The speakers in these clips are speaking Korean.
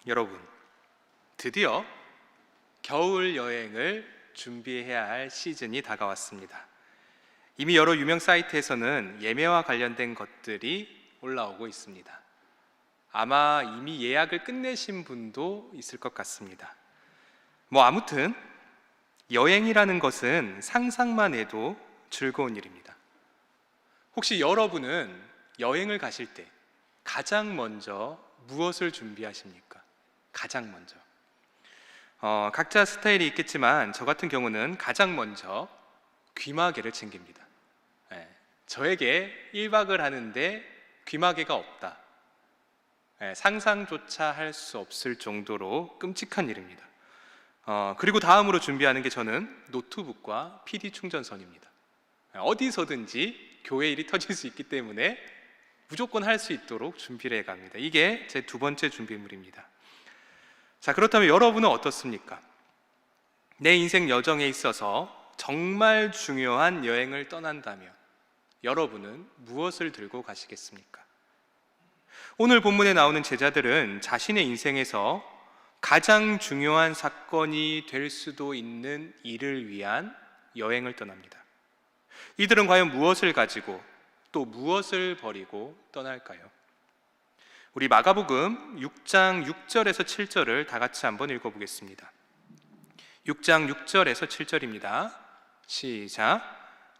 여러분, 드디어 겨울 여행을 준비해야 할 시즌이 다가왔습니다. 이미 여러 유명 사이트에서는 예매와 관련된 것들이 올라오고 있습니다. 아마 이미 예약을 끝내신 분도 있을 것 같습니다. 아무튼 여행이라는 것은 상상만 해도 즐거운 일입니다. 혹시 여러분은 여행을 가실 때 가장 먼저 무엇을 준비하십니까? 가장 먼저. 각자 스타일이 있겠지만 저 같은 경우는 가장 먼저 귀마개를 챙깁니다. 저에게 1박을 하는데 귀마개가 없다. 상상조차 할 수 없을 정도로 끔찍한 일입니다. 그리고 다음으로 준비하는 게 저는 노트북과 PD 충전선입니다. 어디서든지 교회 일이 터질 수 있기 때문에 무조건 할 수 있도록 준비를 해갑니다. 이게 제 두 번째 준비물입니다. 자, 그렇다면 여러분은 어떻습니까? 내 인생 여정에 있어서 정말 중요한 여행을 떠난다면 여러분은 무엇을 들고 가시겠습니까? 오늘 본문에 나오는 제자들은 자신의 인생에서 가장 중요한 사건이 될 수도 있는 일을 위한 여행을 떠납니다. 이들은 과연 무엇을 가지고 또 무엇을 버리고 떠날까요? 우리 마가복음 6장 6절에서 7절을 다 같이 한번 읽어보겠습니다. 6장 6절에서 7절입니다. 시작.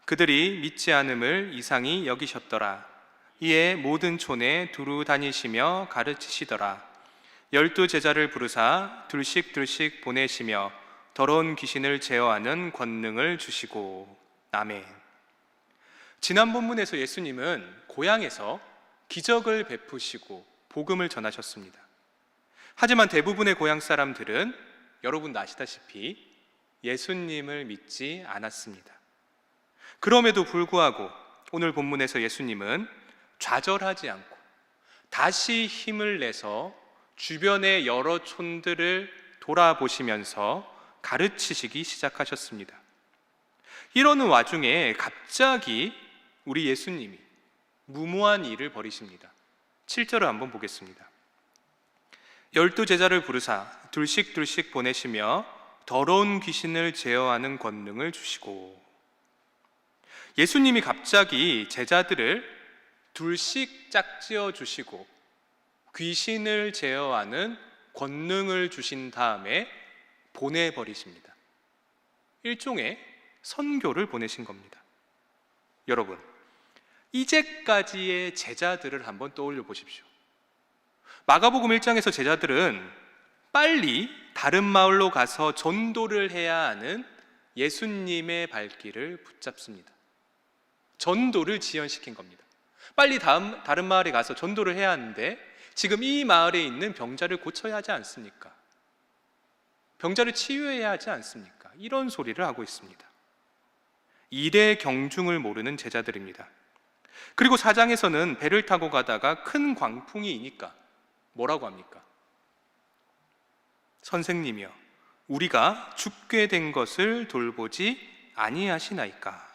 그들이 믿지 않음을 이상히 여기셨더라. 이에 모든 촌에 두루 다니시며 가르치시더라. 12 제자를 부르사 둘씩 보내시며 더러운 귀신을 제어하는 권능을 주시고. 아멘. 지난 본문에서 예수님은 고향에서 기적을 베푸시고 복음을 전하셨습니다. 하지만 대부분의 고향 사람들은 여러분 아시다시피 예수님을 믿지 않았습니다. 그럼에도 불구하고 오늘 본문에서 예수님은 좌절하지 않고 다시 힘을 내서 주변의 여러 촌들을 돌아보시면서 가르치시기 시작하셨습니다. 이러는 와중에 갑자기 우리 예수님이 무모한 일을 벌이십니다. 7절을 한번 보겠습니다. 12 제자를 부르사 둘씩 보내시며 더러운 귀신을 제어하는 권능을 주시고. 예수님이 갑자기 제자들을 둘씩 짝지어 주시고 귀신을 제어하는 권능을 주신 다음에 보내버리십니다. 일종의 선교를 보내신 겁니다. 여러분, 이제까지의 제자들을 한번 떠올려 보십시오. 마가복음 1장에서 제자들은 빨리 다른 마을로 가서 전도를 해야 하는 예수님의 발길을 붙잡습니다. 전도를 지연시킨 겁니다. 빨리 다른 마을에 가서 전도를 해야 하는데 지금 이 마을에 있는 병자를 고쳐야 하지 않습니까? 병자를 치유해야 하지 않습니까? 이런 소리를 하고 있습니다. 일의 경중을 모르는 제자들입니다. 그리고 4장에서는 배를 타고 가다가 큰 광풍이 이니까 뭐라고 합니까? 선생님이여, 우리가 죽게 된 것을 돌보지 아니하시나이까?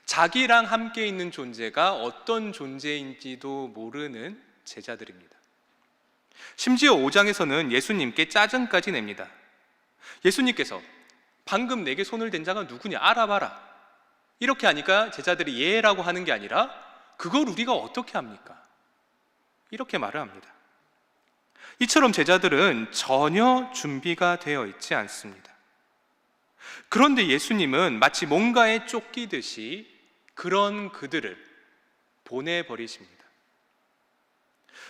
자기랑 함께 있는 존재가 어떤 존재인지도 모르는 제자들입니다. 심지어 5장에서는 예수님께 짜증까지 냅니다. 예수님께서 방금 내게 손을 댄 자가 누구냐 알아봐라. 이렇게 하니까 제자들이 예라고 하는 게 아니라 그걸 우리가 어떻게 합니까? 이렇게 말을 합니다. 이처럼 제자들은 전혀 준비가 되어 있지 않습니다. 그런데 예수님은 마치 뭔가에 쫓기듯이 그런 그들을 보내버리십니다.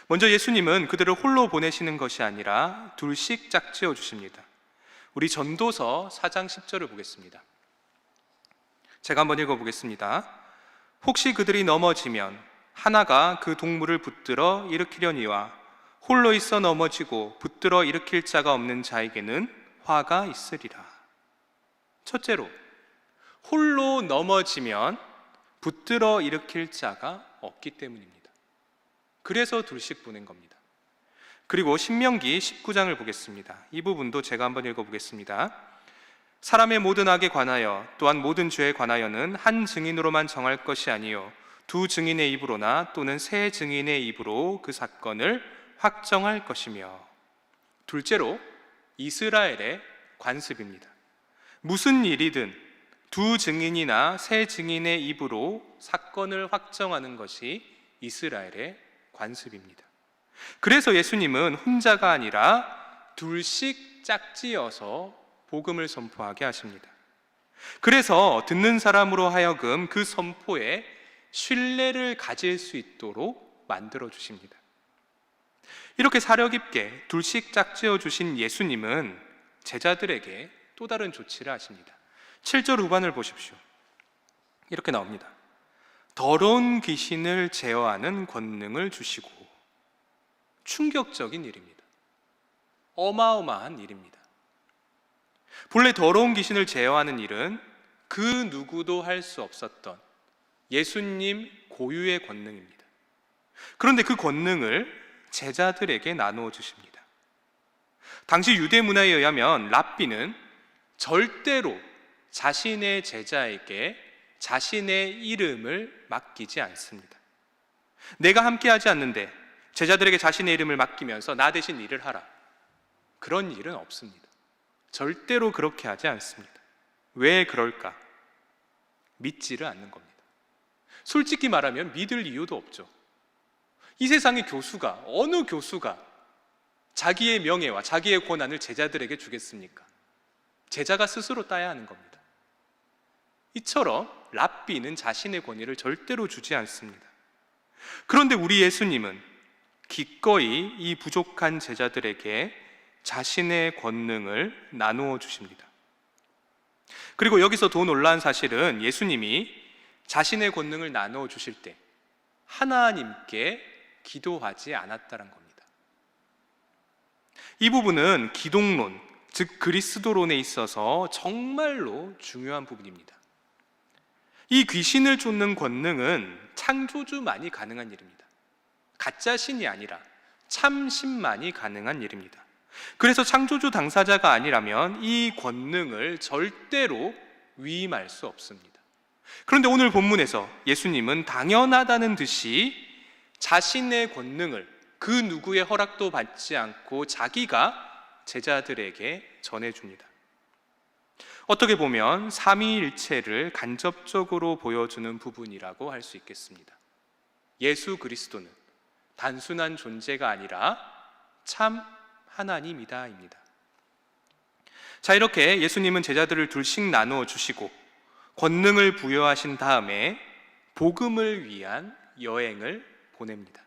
먼저 예수님은 그들을 홀로 보내시는 것이 아니라 둘씩 짝지어 주십니다. 우리 전도서 4장 10절을 보겠습니다. 제가 한번 읽어보겠습니다. 혹시 그들이 넘어지면 하나가 그 동물을 붙들어 일으키려니와 홀로 있어 넘어지고 붙들어 일으킬 자가 없는 자에게는 화가 있으리라. 첫째로, 홀로 넘어지면 붙들어 일으킬 자가 없기 때문입니다. 그래서 둘씩 보낸 겁니다. 그리고 신명기 19장을 보겠습니다. 이 부분도 제가 한번 읽어보겠습니다. 사람의 모든 악에 관하여 또한 모든 죄에 관하여는 한 증인으로만 정할 것이 아니요 두 증인의 입으로나 또는 세 증인의 입으로 그 사건을 확정할 것이며. 둘째로 이스라엘의 관습입니다. 무슨 일이든 두 증인이나 세 증인의 입으로 사건을 확정하는 것이 이스라엘의 관습입니다. 그래서 예수님은 혼자가 아니라 둘씩 짝지어서 복음을 선포하게 하십니다. 그래서 듣는 사람으로 하여금 그 선포에 신뢰를 가질 수 있도록 만들어 주십니다. 이렇게 사려 깊게 둘씩 짝지어 주신 예수님은 제자들에게 또 다른 조치를 하십니다. 7절 후반을 보십시오. 이렇게 나옵니다. 더러운 귀신을 제어하는 권능을 주시고. 충격적인 일입니다. 어마어마한 일입니다. 본래 더러운 귀신을 제어하는 일은 그 누구도 할 수 없었던 예수님 고유의 권능입니다. 그런데 그 권능을 제자들에게 나누어 주십니다. 당시 유대 문화에 의하면 랍비는 절대로 자신의 제자에게 자신의 이름을 맡기지 않습니다. 내가 함께하지 않는데 제자들에게 자신의 이름을 맡기면서 나 대신 일을 하라, 그런 일은 없습니다. 절대로 그렇게 하지 않습니다. 왜 그럴까? 믿지를 않는 겁니다. 솔직히 말하면 믿을 이유도 없죠. 이 세상의 교수가, 어느 교수가 자기의 명예와 자기의 권한을 제자들에게 주겠습니까? 제자가 스스로 따야 하는 겁니다. 이처럼 랍비는 자신의 권위를 절대로 주지 않습니다. 그런데 우리 예수님은 기꺼이 이 부족한 제자들에게 자신의 권능을 나누어 주십니다. 그리고 여기서 더 놀라운 사실은 예수님이 자신의 권능을 나누어 주실 때 하나님께 기도하지 않았다는 겁니다. 이 부분은 기독론, 즉 그리스도론에 있어서 정말로 중요한 부분입니다. 이 귀신을 쫓는 권능은 창조주만이 가능한 일입니다. 가짜 신이 아니라 참신만이 가능한 일입니다. 그래서 창조주 당사자가 아니라면 이 권능을 절대로 위임할 수 없습니다. 그런데 오늘 본문에서 예수님은 당연하다는 듯이 자신의 권능을 그 누구의 허락도 받지 않고 자기가 제자들에게 전해줍니다. 어떻게 보면 삼위일체를 간접적으로 보여주는 부분이라고 할 수 있겠습니다. 예수 그리스도는 단순한 존재가 아니라 참 하나님이다입니다. 자, 이렇게 예수님은 제자들을 둘씩 나누어 주시고 권능을 부여하신 다음에 복음을 위한 여행을 보냅니다.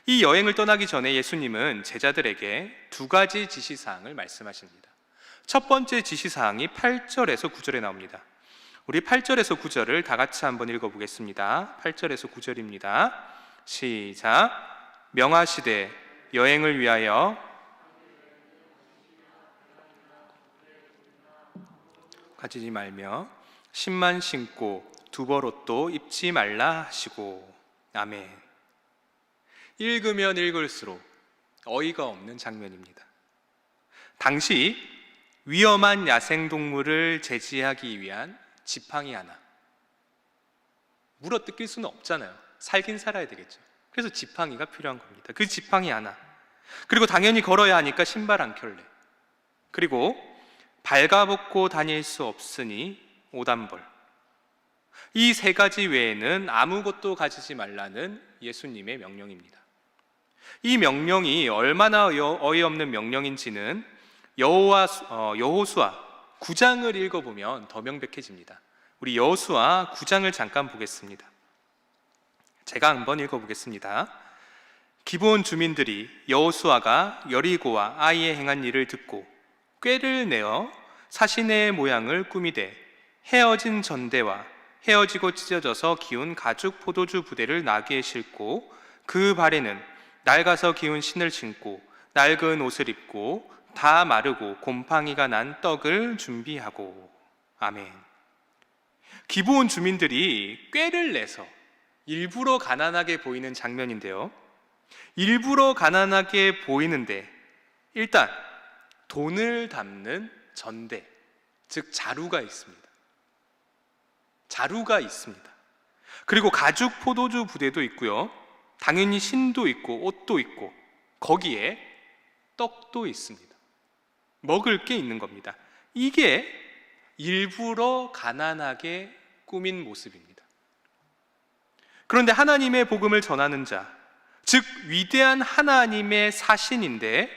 이 여행을 떠나기 전에 예수님은 제자들에게 두 가지 지시사항을 말씀하십니다. 첫 번째 지시사항이 8절에서 9절에 나옵니다. 우리 8절에서 9절을 다 같이 한번 읽어보겠습니다. 8절에서 9절입니다. 시작. 명하시되 여행을 위하여 가지지 말며 신만 신고 두벌옷도 입지 말라 하시고. 아멘. 읽으면 읽을수록 어이가 없는 장면입니다. 당시 위험한 야생동물을 제지하기 위한 지팡이 하나, 물어뜯길 수는 없잖아요. 살긴 살아야 되겠죠. 그래서 지팡이가 필요한 겁니다. 그 지팡이 하나, 그리고 당연히 걸어야 하니까 신발 한 켤레, 그리고 발가벗고 다닐 수 없으니 오단벌. 이 세 가지 외에는 아무것도 가지지 말라는 예수님의 명령입니다. 이 명령이 얼마나 어이없는 명령인지는 여호수아 9장을 읽어보면 더 명백해집니다. 우리 여호수아 9장을 잠깐 보겠습니다. 제가 한번 읽어보겠습니다. 기브온 주민들이 여호수아가 여리고와 아이에 행한 일을 듣고 꾀를 내어 사신의 모양을 꾸미되 헤어진 전대와 헤어지고 찢어져서 기운 가죽 포도주 부대를 나귀에 싣고 그 발에는 낡아서 기운 신을 신고 낡은 옷을 입고 다 마르고 곰팡이가 난 떡을 준비하고. 아멘. 기브온 주민들이 꾀를 내서 일부러 가난하게 보이는 장면인데요, 일부러 가난하게 보이는데 일단 돈을 담는 전대, 즉 자루가 있습니다. 자루가 있습니다. 그리고 가죽 포도주 부대도 있고요, 당연히 신도 있고 옷도 있고, 거기에 떡도 있습니다. 먹을 게 있는 겁니다. 이게 일부러 가난하게 꾸민 모습입니다. 그런데 하나님의 복음을 전하는 자, 즉 위대한 하나님의 사신인데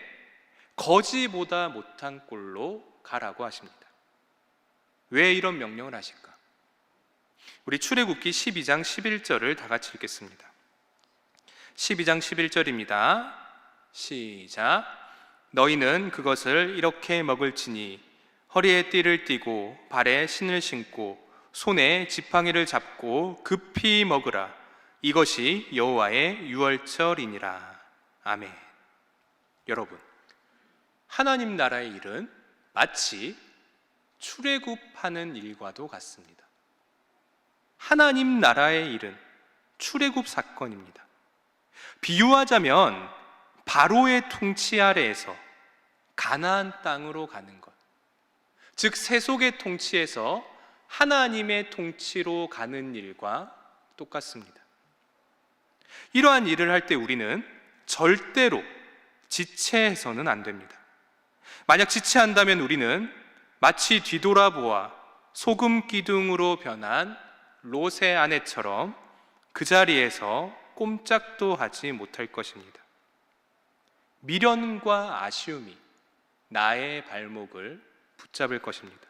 거지보다 못한 꼴로 가라고 하십니다. 왜 이런 명령을 하실까? 우리 출애굽기 12장 11절을 다 같이 읽겠습니다. 12장 11절입니다. 시작. 너희는 그것을 이렇게 먹을지니 허리에 띠를 띠고 발에 신을 신고 손에 지팡이를 잡고 급히 먹으라. 이것이 여호와의 유월절이니라. 아멘. 여러분, 하나님 나라의 일은 마치 출애굽하는 일과도 같습니다. 하나님 나라의 일은 출애굽 사건입니다. 비유하자면 바로의 통치 아래에서 가나안 땅으로 가는 것, 즉 세속의 통치에서 하나님의 통치로 가는 일과 똑같습니다. 이러한 일을 할 때 우리는 절대로 지체해서는 안 됩니다. 만약 지체한다면 우리는 마치 뒤돌아보아 소금 기둥으로 변한 롯의 아내처럼 그 자리에서 꼼짝도 하지 못할 것입니다. 미련과 아쉬움이 나의 발목을 붙잡을 것입니다.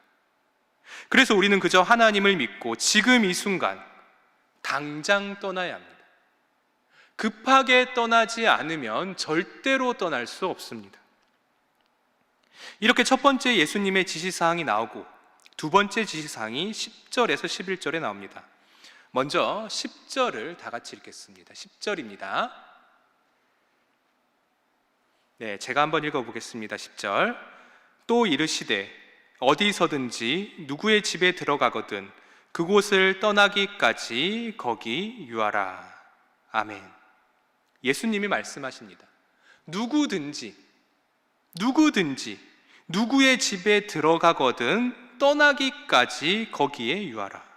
그래서 우리는 그저 하나님을 믿고 지금 이 순간 당장 떠나야 합니다. 급하게 떠나지 않으면 절대로 떠날 수 없습니다. 이렇게 첫 번째 예수님의 지시사항이 나오고 두 번째 지시사항이 10절에서 11절에 나옵니다. 먼저 10절을 다 같이 읽겠습니다. 10절입니다. 네, 제가 한번 읽어보겠습니다. 10절. 또 이르시되 어디서든지 누구의 집에 들어가거든 그곳을 떠나기까지 거기 유하라. 아멘. 예수님이 말씀하십니다. 누구든지 누구의 집에 들어가거든 떠나기까지 거기에 유하라.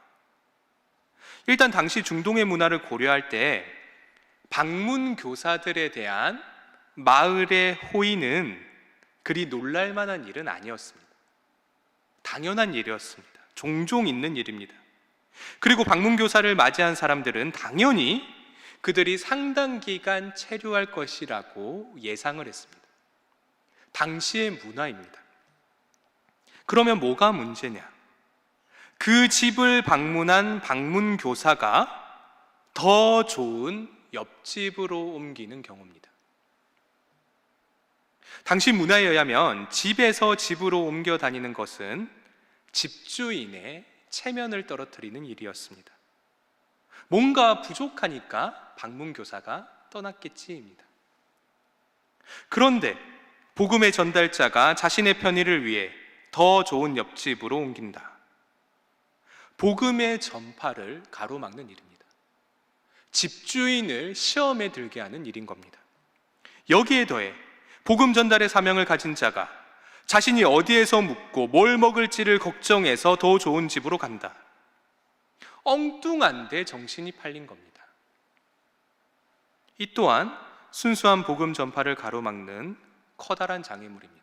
일단 당시 중동의 문화를 고려할 때 방문 교사들에 대한 마을의 호의는 그리 놀랄만한 일은 아니었습니다. 당연한 일이었습니다. 종종 있는 일입니다. 그리고 방문 교사를 맞이한 사람들은 당연히 그들이 상당 기간 체류할 것이라고 예상을 했습니다. 당시의 문화입니다. 그러면 뭐가 문제냐? 그 집을 방문한 방문 교사가 더 좋은 옆집으로 옮기는 경우입니다. 당시 문화에 의하면 집에서 집으로 옮겨 다니는 것은 집주인의 체면을 떨어뜨리는 일이었습니다. 뭔가 부족하니까 방문 교사가 떠났겠지입니다. 그런데 복음의 전달자가 자신의 편의를 위해 더 좋은 옆집으로 옮긴다. 복음의 전파를 가로막는 일입니다. 집주인을 시험에 들게 하는 일인 겁니다. 여기에 더해 복음 전달의 사명을 가진 자가 자신이 어디에서 묵고 뭘 먹을지를 걱정해서 더 좋은 집으로 간다. 엉뚱한데 정신이 팔린 겁니다. 이 또한 순수한 복음 전파를 가로막는 커다란 장애물입니다.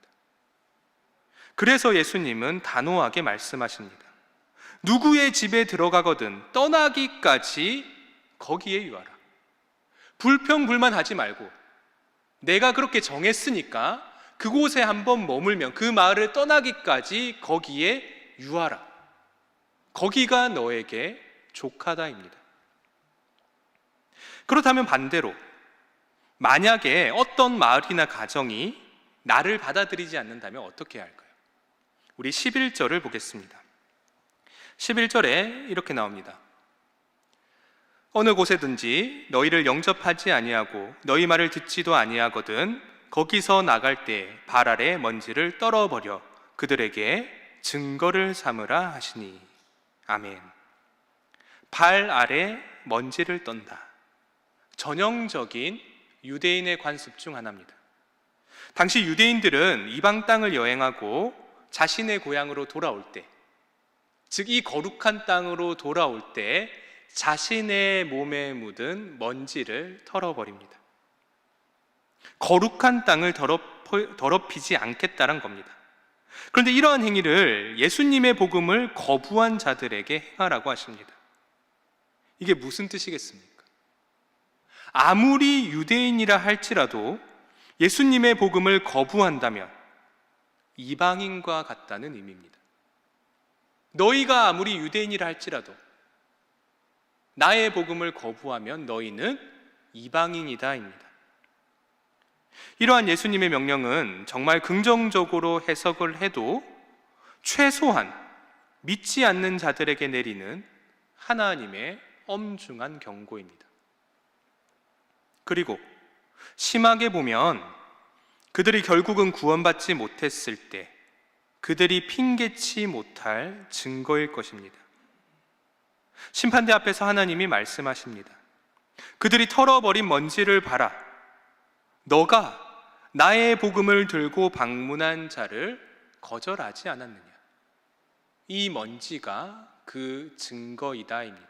그래서 예수님은 단호하게 말씀하십니다. 누구의 집에 들어가거든 떠나기까지 거기에 유하라. 불평불만하지 말고 내가 그렇게 정했으니까 그곳에 한번 머물면 그 마을을 떠나기까지 거기에 유하라. 거기가 너에게 족하다입니다. 그렇다면 반대로 만약에 어떤 마을이나 가정이 나를 받아들이지 않는다면 어떻게 해야 할까요? 우리 11절을 보겠습니다. 11절에 이렇게 나옵니다. 어느 곳에든지 너희를 영접하지 아니하고 너희 말을 듣지도 아니하거든 거기서 나갈 때 발 아래 먼지를 떨어버려 그들에게 증거를 삼으라 하시니. 아멘. 발 아래 먼지를 떤다. 전형적인 유대인의 관습 중 하나입니다. 당시 유대인들은 이방 땅을 여행하고 자신의 고향으로 돌아올 때, 즉 이 거룩한 땅으로 돌아올 때 자신의 몸에 묻은 먼지를 털어버립니다. 거룩한 땅을 더럽히지 않겠다는 겁니다. 그런데 이러한 행위를 예수님의 복음을 거부한 자들에게 행하라고 하십니다. 이게 무슨 뜻이겠습니까? 아무리 유대인이라 할지라도 예수님의 복음을 거부한다면 이방인과 같다는 의미입니다. 너희가 아무리 유대인이라 할지라도 나의 복음을 거부하면 너희는 이방인이다입니다. 이러한 예수님의 명령은 정말 긍정적으로 해석을 해도 최소한 믿지 않는 자들에게 내리는 하나님의 엄중한 경고입니다. 그리고 심하게 보면 그들이 결국은 구원받지 못했을 때 그들이 핑계치 못할 증거일 것입니다. 심판대 앞에서 하나님이 말씀하십니다. 그들이 털어버린 먼지를 봐라. 너가 나의 복음을 들고 방문한 자를 거절하지 않았느냐. 이 먼지가 그 증거이다입니다.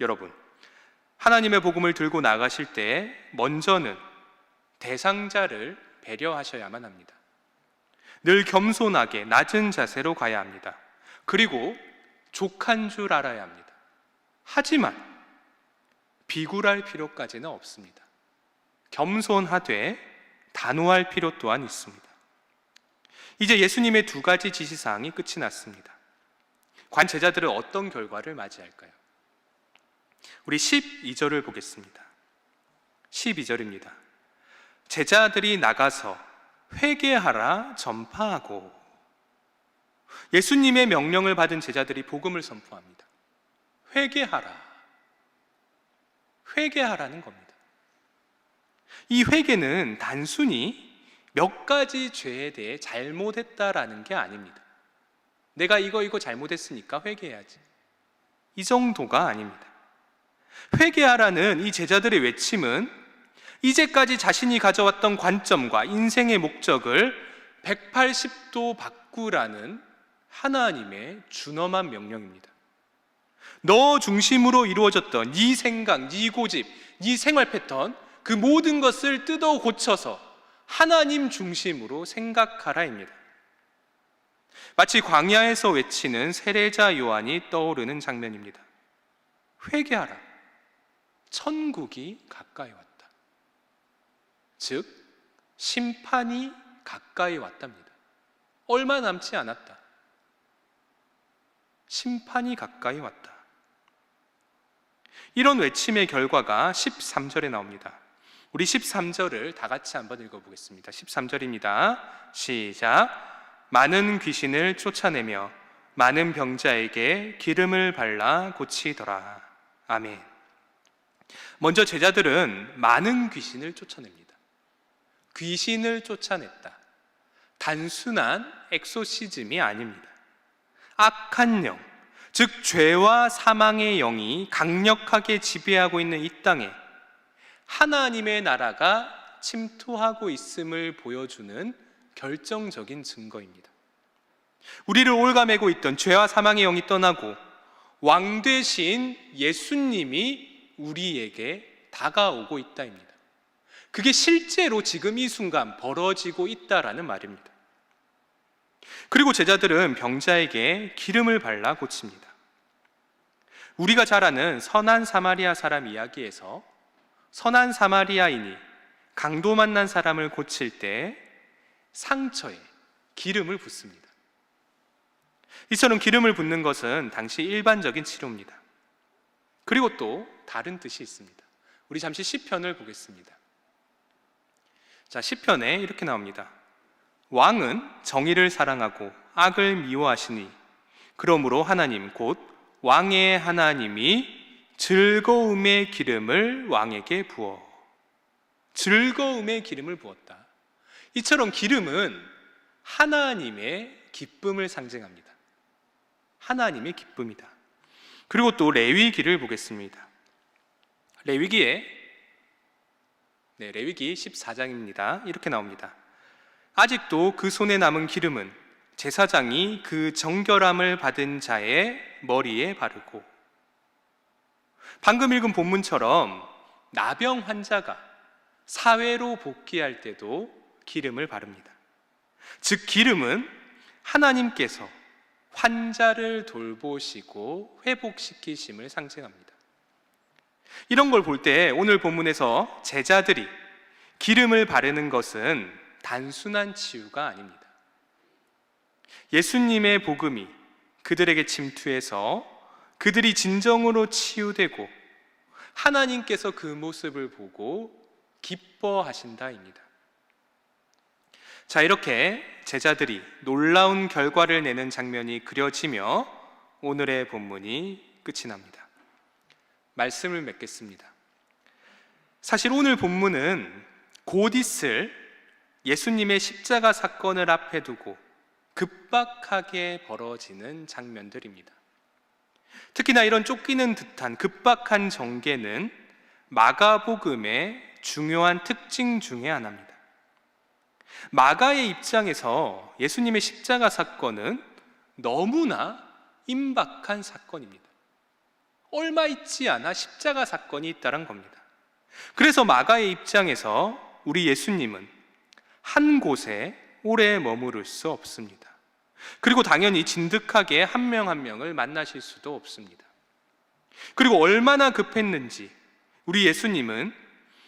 여러분, 하나님의 복음을 들고 나가실 때 먼저는 대상자를 배려하셔야만 합니다. 늘 겸손하게 낮은 자세로 가야 합니다. 그리고 족한 줄 알아야 합니다. 하지만 비굴할 필요까지는 없습니다. 겸손하되 단호할 필요 또한 있습니다. 이제 예수님의 두 가지 지시사항이 끝이 났습니다. 관 제자들은 어떤 결과를 맞이할까요? 우리 12절을 보겠습니다. 12절입니다. 제자들이 나가서 회개하라 전파하고. 예수님의 명령을 받은 제자들이 복음을 선포합니다. 회개하라는 겁니다. 이 회개는 단순히 몇 가지 죄에 대해 잘못했다라는 게 아닙니다. 내가 이거 잘못했으니까 회개해야지, 이 정도가 아닙니다. 회개하라는 이 제자들의 외침은 이제까지 자신이 가져왔던 관점과 인생의 목적을 180도 바꾸라는 하나님의 준엄한 명령입니다. 너 중심으로 이루어졌던 네 생각, 네 고집, 네 생활 패턴, 그 모든 것을 뜯어 고쳐서 하나님 중심으로 생각하라입니다. 마치 광야에서 외치는 세례자 요한이 떠오르는 장면입니다. 회개하라, 천국이 가까이 왔다. 즉 심판이 가까이 왔답니다. 얼마 남지 않았다. 심판이 가까이 왔다. 이런 외침의 결과가 13절에 나옵니다. 우리 13절을 다 같이 한번 읽어보겠습니다. 13절입니다. 시작. 많은 귀신을 쫓아내며 많은 병자에게 기름을 발라 고치더라. 아멘. 먼저 제자들은 많은 귀신을 쫓아냅니다. 귀신을 쫓아냈다. 단순한 엑소시즘이 아닙니다. 악한 영, 즉 죄와 사망의 영이 강력하게 지배하고 있는 이 땅에 하나님의 나라가 침투하고 있음을 보여주는 결정적인 증거입니다. 우리를 올가매고 있던 죄와 사망의 영이 떠나고 왕 되신 예수님이 우리에게 다가오고 있다입니다. 그게 실제로 지금 이 순간 벌어지고 있다라는 말입니다. 그리고 제자들은 병자에게 기름을 발라 고칩니다. 우리가 잘 아는 선한 사마리아 사람 이야기에서 선한 사마리아인이 강도 만난 사람을 고칠 때 상처에 기름을 붓습니다. 이처럼 기름을 붓는 것은 당시 일반적인 치료입니다. 그리고 또 다른 뜻이 있습니다. 우리 잠시 시편을 보겠습니다. 자, 시편에 이렇게 나옵니다. 왕은 정의를 사랑하고 악을 미워하시니 그러므로 하나님 곧 왕의 하나님이 즐거움의 기름을 왕에게 부어. 즐거움의 기름을 부었다. 이처럼 기름은 하나님의 기쁨을 상징합니다. 하나님의 기쁨이다. 그리고 또 레위기를 보겠습니다. 레위기 14장입니다. 이렇게 나옵니다. 아직도 그 손에 남은 기름은 제사장이 그 정결함을 받은 자의 머리에 바르고. 방금 읽은 본문처럼 나병 환자가 사회로 복귀할 때도 기름을 바릅니다. 즉 기름은 하나님께서 환자를 돌보시고 회복시키심을 상징합니다. 이런 걸 볼 때 오늘 본문에서 제자들이 기름을 바르는 것은 단순한 치유가 아닙니다. 예수님의 복음이 그들에게 침투해서 그들이 진정으로 치유되고 하나님께서 그 모습을 보고 기뻐하신다입니다. 자, 이렇게 제자들이 놀라운 결과를 내는 장면이 그려지며 오늘의 본문이 끝이 납니다. 말씀을 맺겠습니다. 사실 오늘 본문은 곧 있을 예수님의 십자가 사건을 앞에 두고 급박하게 벌어지는 장면들입니다. 특히나 이런 쫓기는 듯한 급박한 전개는 마가복음의 중요한 특징 중에 하나입니다. 마가의 입장에서 예수님의 십자가 사건은 너무나 임박한 사건입니다. 얼마 있지 않아 십자가 사건이 있다는 겁니다. 그래서 마가의 입장에서 우리 예수님은 한 곳에 오래 머무를 수 없습니다. 그리고 당연히 진득하게 한 명 한 명을 만나실 수도 없습니다. 그리고 얼마나 급했는지 우리 예수님은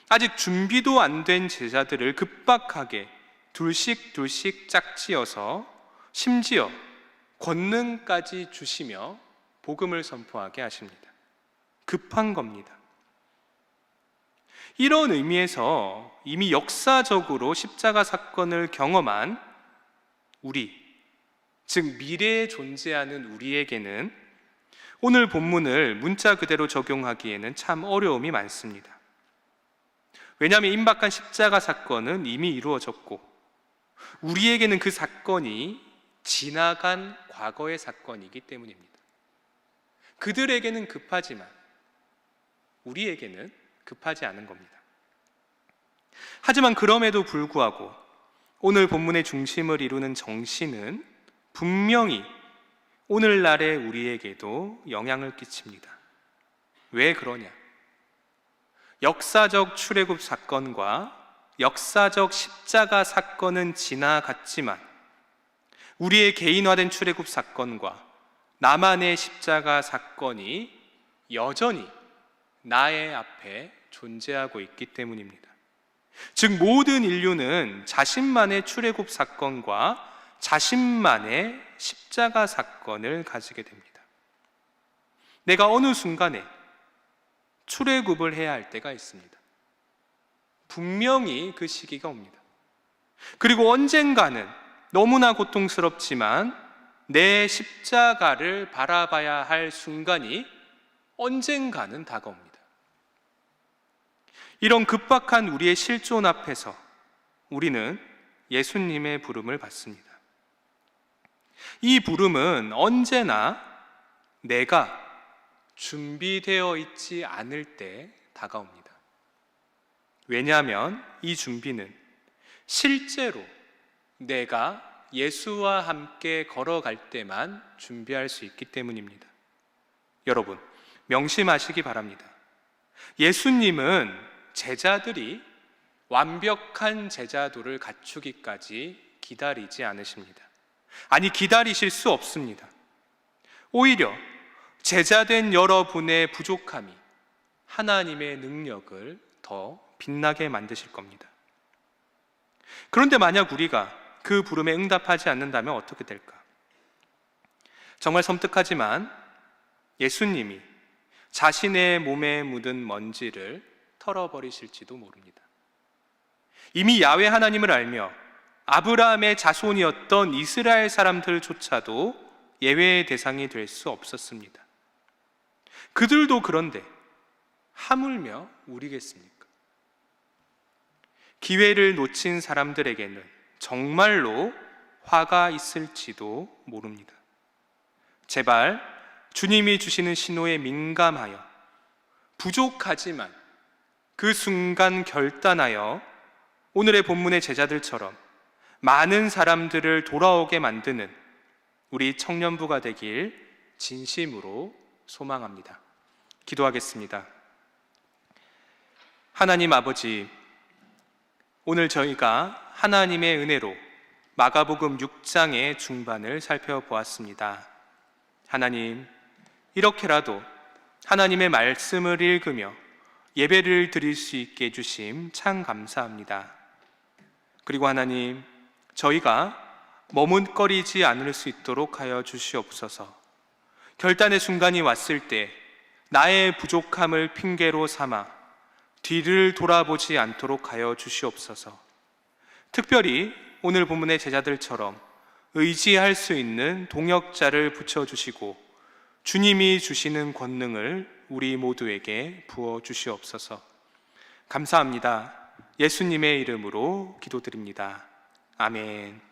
아직 준비도 안 된 제자들을 급박하게 둘씩 짝지어서 심지어 권능까지 주시며 복음을 선포하게 하십니다. 급한 겁니다. 이런 의미에서 이미 역사적으로 십자가 사건을 경험한 우리, 즉 미래에 존재하는 우리에게는 오늘 본문을 문자 그대로 적용하기에는 참 어려움이 많습니다. 왜냐하면 임박한 십자가 사건은 이미 이루어졌고 우리에게는 그 사건이 지나간 과거의 사건이기 때문입니다. 그들에게는 급하지만 우리에게는 급하지 않은 겁니다. 하지만 그럼에도 불구하고 오늘 본문의 중심을 이루는 정신은 분명히 오늘날의 우리에게도 영향을 끼칩니다. 왜 그러냐? 역사적 출애굽 사건과 역사적 십자가 사건은 지나갔지만 우리의 개인화된 출애굽 사건과 나만의 십자가 사건이 여전히 나의 앞에 존재하고 있기 때문입니다. 즉 모든 인류는 자신만의 출애굽 사건과 자신만의 십자가 사건을 가지게 됩니다. 내가 어느 순간에 출애굽을 해야 할 때가 있습니다. 분명히 그 시기가 옵니다. 그리고 언젠가는 너무나 고통스럽지만 내 십자가를 바라봐야 할 순간이 언젠가는 다가옵니다. 이런 급박한 우리의 실존 앞에서 우리는 예수님의 부름을 받습니다. 이 부름은 언제나 내가 준비되어 있지 않을 때 다가옵니다. 왜냐하면 이 준비는 실제로 내가 예수와 함께 걸어갈 때만 준비할 수 있기 때문입니다. 여러분, 명심하시기 바랍니다. 예수님은 제자들이 완벽한 제자도를 갖추기까지 기다리지 않으십니다. 아니, 기다리실 수 없습니다. 오히려 제자된 여러분의 부족함이 하나님의 능력을 더 빛나게 만드실 겁니다. 그런데 만약 우리가 그 부름에 응답하지 않는다면 어떻게 될까? 정말 섬뜩하지만 예수님이 자신의 몸에 묻은 먼지를 털어버리실지도 모릅니다. 이미 야훼 하나님을 알며 아브라함의 자손이었던 이스라엘 사람들조차도 예외의 대상이 될 수 없었습니다. 그들도 그런데 하물며 우리겠습니까? 기회를 놓친 사람들에게는 정말로 화가 있을지도 모릅니다. 제발 주님이 주시는 신호에 민감하여 부족하지만 그 순간 결단하여 오늘의 본문의 제자들처럼 많은 사람들을 돌아오게 만드는 우리 청년부가 되길 진심으로 소망합니다. 기도하겠습니다. 하나님 아버지, 오늘 저희가 하나님의 은혜로 마가복음 6장의 중반을 살펴보았습니다. 하나님, 이렇게라도 하나님의 말씀을 읽으며 예배를 드릴 수 있게 해주심 참 감사합니다. 그리고 하나님, 저희가 머뭇거리지 않을 수 있도록 하여 주시옵소서. 결단의 순간이 왔을 때 나의 부족함을 핑계로 삼아 뒤를 돌아보지 않도록 하여 주시옵소서. 특별히 오늘 본문의 제자들처럼 의지할 수 있는 동역자를 붙여주시고 주님이 주시는 권능을 우리 모두에게 부어주시옵소서. 감사합니다. 예수님의 이름으로 기도드립니다. 아멘.